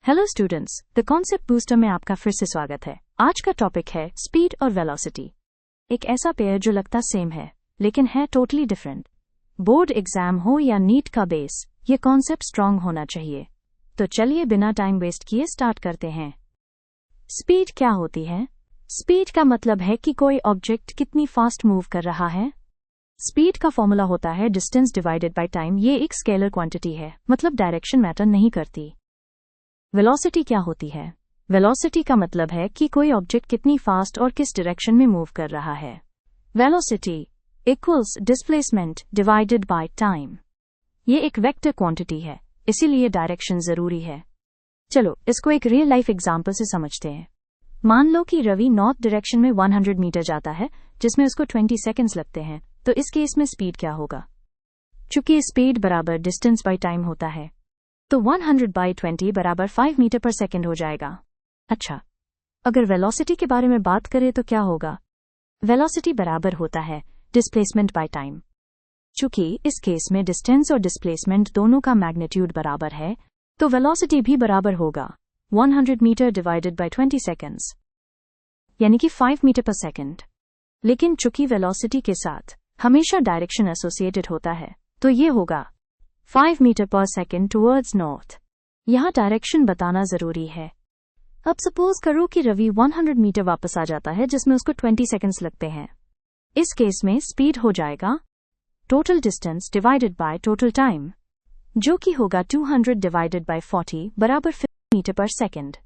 Hello students, the concept booster में आपका फिर से स्वागत है। आज का टॉपिक है स्पीड और वेलोसिटी। एक ऐसा पेयर जो लगता सेम है लेकिन है टोटली डिफरेंट। बोर्ड एग्जाम हो या नीट का बेस, ये कॉन्सेप्ट स्ट्रांग होना चाहिए। तो चलिए बिना टाइम वेस्ट किए स्टार्ट करते हैं। स्पीड क्या होती है? स्पीड का मतलब है कि कोई ऑब्जेक्ट कितनी फास्ट मूव कर रहा है। स्पीड का फॉर्मूला होता है डिस्टेंस डिवाइडेड बाय टाइम। ये एक स्केलर क्वांटिटी है, मतलब डायरेक्शन मैटर नहीं करती। वेलोसिटी क्या होती है? वेलोसिटी का मतलब है कि कोई ऑब्जेक्ट कितनी फास्ट और किस डायरेक्शन में मूव कर रहा है। Velocity equals displacement divided by time. ये एक वेक्टर क्वांटिटी है, इसीलिए डायरेक्शन जरूरी है। चलो इसको एक रियल लाइफ एग्जांपल से समझते हैं। मान लो कि रवि नॉर्थ डायरेक्शन में 100 मीटर जाता है, जिसमें उसको 20 सेकंड्स लगते हैं। तो इस केस में स्पीड क्या होगा? चूंकि स्पीड बराबर डिस्टेंस बाय टाइम होता है, तो 100/20 बराबर 5 मीटर पर सेकेंड हो जाएगा। अच्छा, अगर वेलोसिटी के बारे में बात करें तो क्या होगा? वेलोसिटी बराबर होता है डिस्प्लेसमेंट बाय टाइम। चूंकि इस केस में डिस्टेंस और डिस्प्लेसमेंट दोनों का मैग्नीट्यूड बराबर है, तो वेलोसिटी भी बराबर होगा 100 मीटर डिवाइडेड बाय 20 सेकेंड्स, यानी कि 5 मीटर पर सेकेंड। लेकिन चूंकि वेलोसिटी के साथ हमेशा डायरेक्शन एसोसिएटेड होता है, तो ये होगा 5 मीटर पर सेकेंड टुवर्ड्स नॉर्थ। यहां डायरेक्शन बताना जरूरी है। अब सपोज करो कि रवि 100 मीटर वापस आ जाता है, जिसमें उसको 20 सेकंड्स लगते हैं। इस केस में स्पीड हो जाएगा total distance divided by total time, जो कि होगा 200 डिवाइडेड बाय 40 बराबर 50 मीटर पर सेकेंड।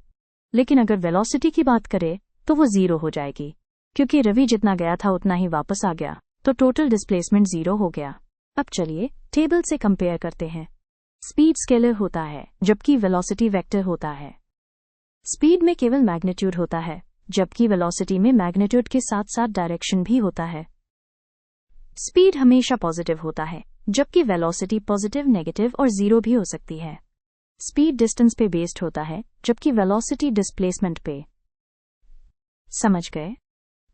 लेकिन अगर वेलोसिटी की बात करें तो वो 0 हो जाएगी, क्योंकि रवि जितना गया था उतना ही वापस आ गया, तो टोटल डिस्प्लेसमेंट 0 हो गया। अब चलिए टेबल से कंपेयर करते हैं। स्पीड स्केलर होता है, जबकि वेलोसिटी वेक्टर होता है। स्पीड में केवल मैग्नीट्यूड होता है, जबकि वेलोसिटी में मैग्नीट्यूड के साथ साथ डायरेक्शन भी होता है। स्पीड हमेशा पॉजिटिव होता है, जबकि वेलोसिटी पॉजिटिव, नेगेटिव और 0 भी हो सकती है। स्पीड डिस्टेंस पे बेस्ड होता है, जबकि वेलोसिटी डिस्प्लेसमेंट पे। समझ गए?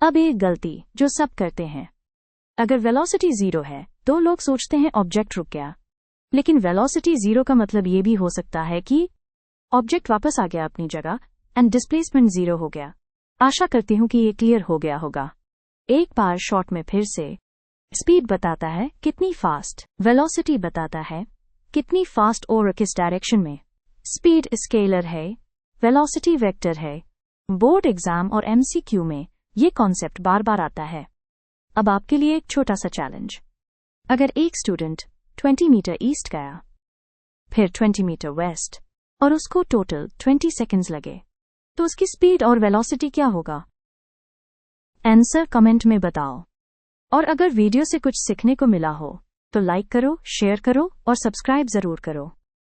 अब एक गलती जो सब करते हैं, अगर वेलोसिटी 0 है तो लोग सोचते हैं ऑब्जेक्ट रुक गया। लेकिन वेलोसिटी 0 का मतलब ये भी हो सकता है कि ऑब्जेक्ट वापस आ गया अपनी जगह एंड डिस्प्लेसमेंट 0 हो गया। आशा करती हूं कि ये क्लियर हो गया होगा। एक बार शॉर्ट में फिर से, स्पीड बताता है कितनी फास्ट, वेलोसिटी बताता है कितनी फास्ट और किस डायरेक्शन में। स्पीड स्केलर है, वेलोसिटी वेक्टर है। बोर्ड एग्जाम और MCQ में ये कॉन्सेप्ट बार बार आता है। अब आपके लिए एक छोटा सा चैलेंज। अगर एक स्टूडेंट 20 मीटर ईस्ट गया, फिर 20 मीटर वेस्ट, और उसको टोटल 20 सेकंड्स लगे, तो उसकी स्पीड और वेलोसिटी क्या होगा? आंसर कमेंट में बताओ। और अगर वीडियो से कुछ सीखने को मिला हो तो लाइक करो, शेयर करो और सब्सक्राइब जरूर करो।